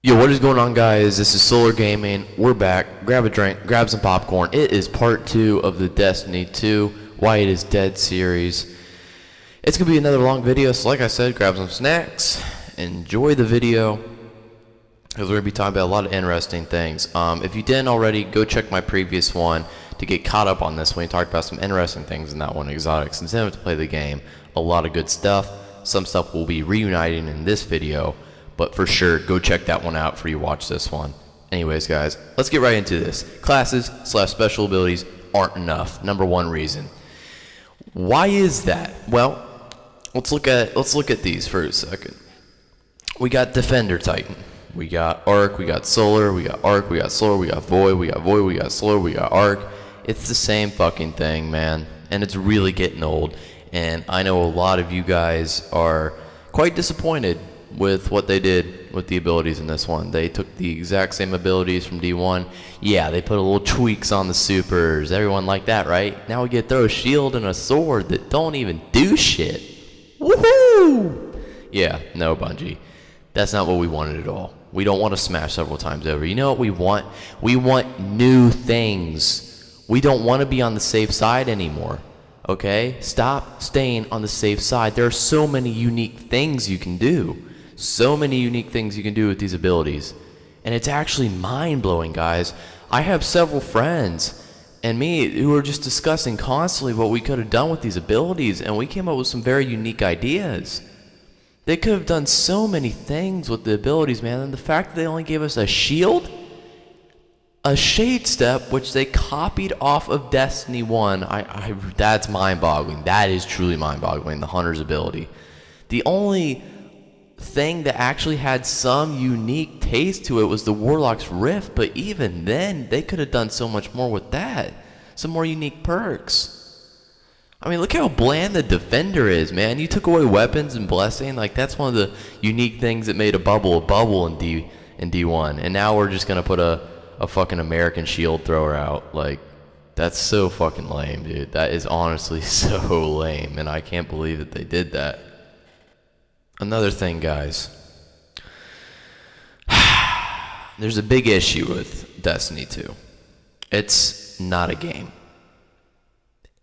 Yo, what is going on, guys? This is Solar Gaming. We're back. Grab a drink, grab some popcorn. It is part 2 of the Destiny 2 Why It Is Dead series. It's going to be another long video, so like I said, grab some snacks, enjoy the video, because we're going to be talking about a lot of interesting things. If you didn't already, go check my previous one to get caught up on this one. We talked about some interesting things in that one, exotics, incentive to play the game. A lot of good stuff. Some stuff will be reuniting in this video. But for sure, go check that one out before you watch this one. Anyways, guys, let's get right into this. Classes/special abilities aren't enough. Number one reason. Why is that? Well, let's look at these for a second. We got Defender Titan. We got Arc. We got Solar. We got Arc. We got Solar. We got Void. We got Void. We got Solar. We got Arc. It's the same fucking thing, man. And it's really getting old. And I know a lot of you guys are quite disappointed with what they did with the abilities in this one. They took the exact same abilities from D1. Yeah, they put a little tweaks on the supers. Everyone liked that, right? Now we get to throw a shield and a sword that don't even do shit. Woohoo! Yeah, no, Bungie. That's not what we wanted at all. We don't want to smash several times over. You know what we want? We want new things. We don't want to be on the safe side anymore. Okay? Stop staying on the safe side. There are so many unique things you can do. So many unique things you can do with these abilities. And it's actually mind-blowing, guys. I have several friends and me who are just discussing constantly what we could have done with these abilities, and we came up with some very unique ideas. They could have done so many things with the abilities, man. And the fact that they only gave us a shield, a shade step, which they copied off of Destiny 1, that's mind-boggling. That is truly mind-boggling, the Hunter's ability. The only thing that actually had some unique taste to it was the Warlock's Rift, but even then, they could have done so much more with that. Some more unique perks. I mean, look how bland the Defender is, man. You took away weapons and blessing. Like, that's one of the unique things that made a bubble in D1. And now we're just gonna put a fucking American shield thrower out. Like, that's so fucking lame, dude. That is honestly so lame, and I can't believe that they did that. Another thing, guys. There's a big issue with Destiny 2. It's not a game.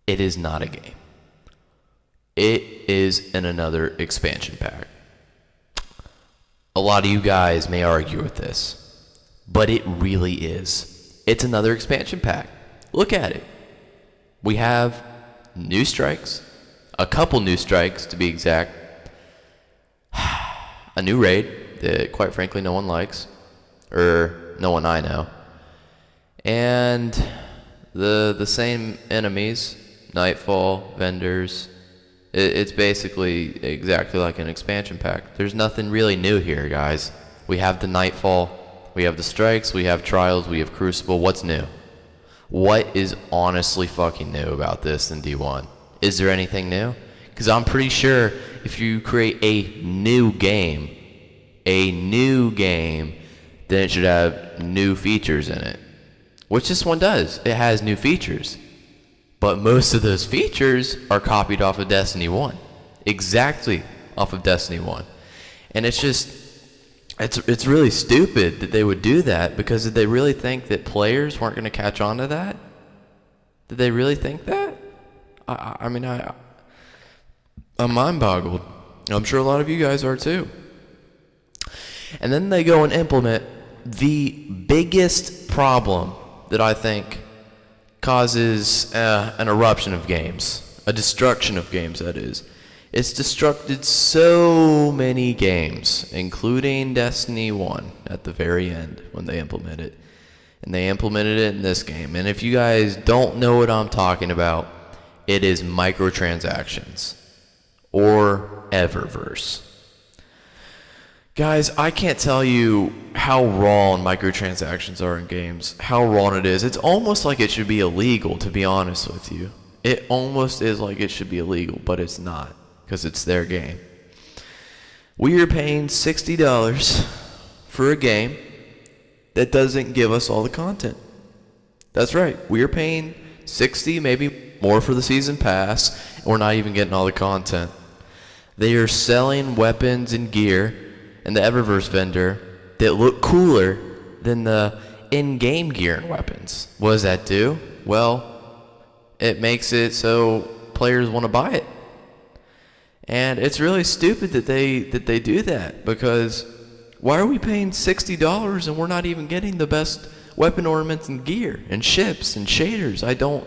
It is not a game. It is in another expansion pack. A lot of you guys may argue with this, but it really is. It's another expansion pack. Look at it. We have new strikes, a couple new strikes to be exact, a new raid that quite frankly no one likes, or no one I know, and the same enemies, Nightfall, vendors. It's basically exactly like an expansion pack. There's nothing really new here, guys. We have the Nightfall, we have the strikes, we have trials, we have Crucible. What's new? What is honestly fucking new about this in D1? Is there anything new? Because I'm pretty sure if you create a new game, then it should have new features in it. Which this one does. It has new features. But most of those features are copied off of Destiny 1. Exactly off of Destiny 1. And it's just, it's really stupid that they would do that, because did they really think that players weren't going to catch on to that? Did they really think that? I'm mind-boggled. I'm sure a lot of you guys are too. And then they go and implement the biggest problem that I think causes an eruption of games, a destruction of games, that is. It's destructed so many games, including Destiny 1 at the very end when they implement it. And they implemented it in this game. And if you guys don't know what I'm talking about, it is microtransactions. Or Eververse. Guys, I can't tell you how wrong microtransactions are in games, how wrong it is. It's almost like it should be illegal, to be honest with you. It almost is like it should be illegal, but it's not, because it's their game. We are paying $60 for a game that doesn't give us all the content. That's right, we are paying $60, maybe more for the season pass, and we're not even getting all the content. They are selling weapons and gear, and the Eververse vendor that look cooler than the in-game gear and weapons. What does that do? Well, it makes it so players want to buy it. And it's really stupid that they do that, because why are we paying $60 and we're not even getting the best weapon ornaments and gear and ships and shaders? I don't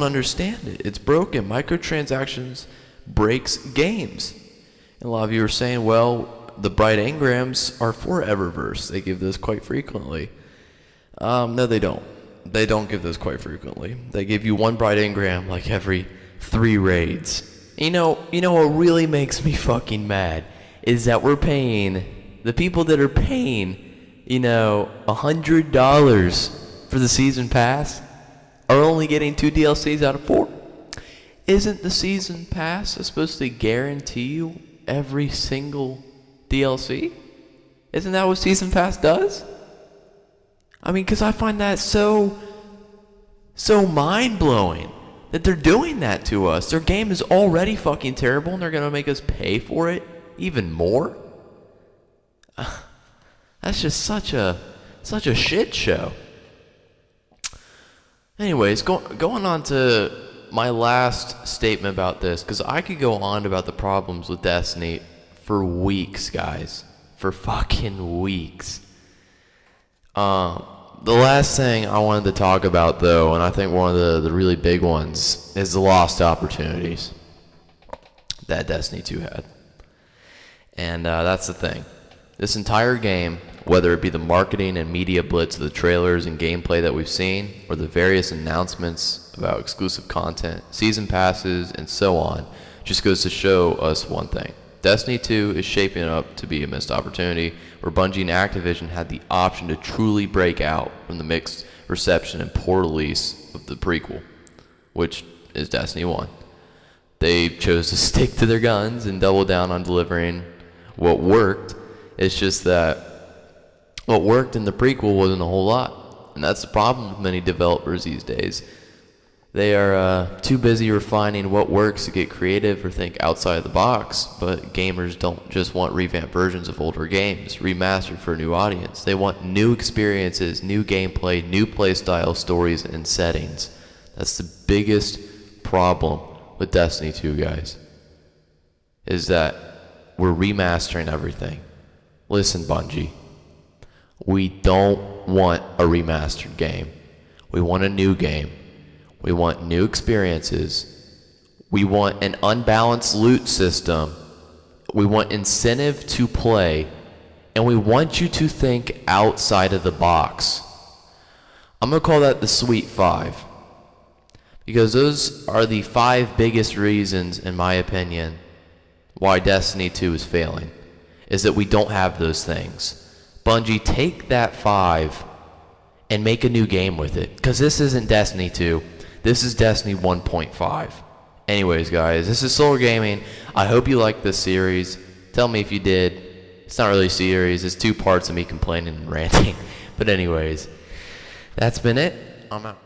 understand it. It's broken. Microtransactions breaks games. And a lot of you are saying, well, the bright engrams are for Eververse. They give those quite frequently. No, they don't. They don't give those quite frequently. They give you one bright engram like every 3 raids. You know what really makes me fucking mad is that we're paying, the people that are paying, $100 for the season pass are only getting 2 DLCs out of 4. Isn't the season pass supposed to guarantee you every single DLC? Isn't that what season pass does? I mean, because I find that so mind-blowing that they're doing that to us. Their game is already fucking terrible, and they're going to make us pay for it even more? That's just such a shit show. Anyways, going on to my last statement about this, because I could go on about the problems with Destiny for weeks, guys. For fucking weeks. The last thing I wanted to talk about, though, and I think one of the really big ones, is the lost opportunities that Destiny 2 had. And that's the thing. This entire game, whether it be the marketing and media blitz of the trailers and gameplay that we've seen, or the various announcements about exclusive content, season passes, and so on, just goes to show us one thing. Destiny 2 is shaping up to be a missed opportunity where Bungie and Activision had the option to truly break out from the mixed reception and poor release of the prequel, which is Destiny 1. They chose to stick to their guns and double down on delivering what worked. It's just that what worked in the prequel wasn't a whole lot. And that's the problem with many developers these days. They are too busy refining what works to get creative or think outside the box, but gamers don't just want revamped versions of older games, remastered for a new audience. They want new experiences, new gameplay, new playstyle, stories, and settings. That's the biggest problem with Destiny 2, guys, is that we're remastering everything. Listen, Bungie, we don't want a remastered game. We want a new game. We want new experiences. We want an unbalanced loot system. We want incentive to play. And we want you to think outside of the box. I'm going to call that the Sweet 5. Because those are the 5 biggest reasons, in my opinion, why Destiny 2 is failing. Is that we don't have those things. Bungie, take that 5 and make a new game with it. Because this isn't Destiny 2. This is Destiny 1.5. Anyways, guys, this is Solar Gaming. I hope you liked this series. Tell me if you did. It's not really a series. It's 2 parts of me complaining and ranting. But anyways, that's been it. I'm out.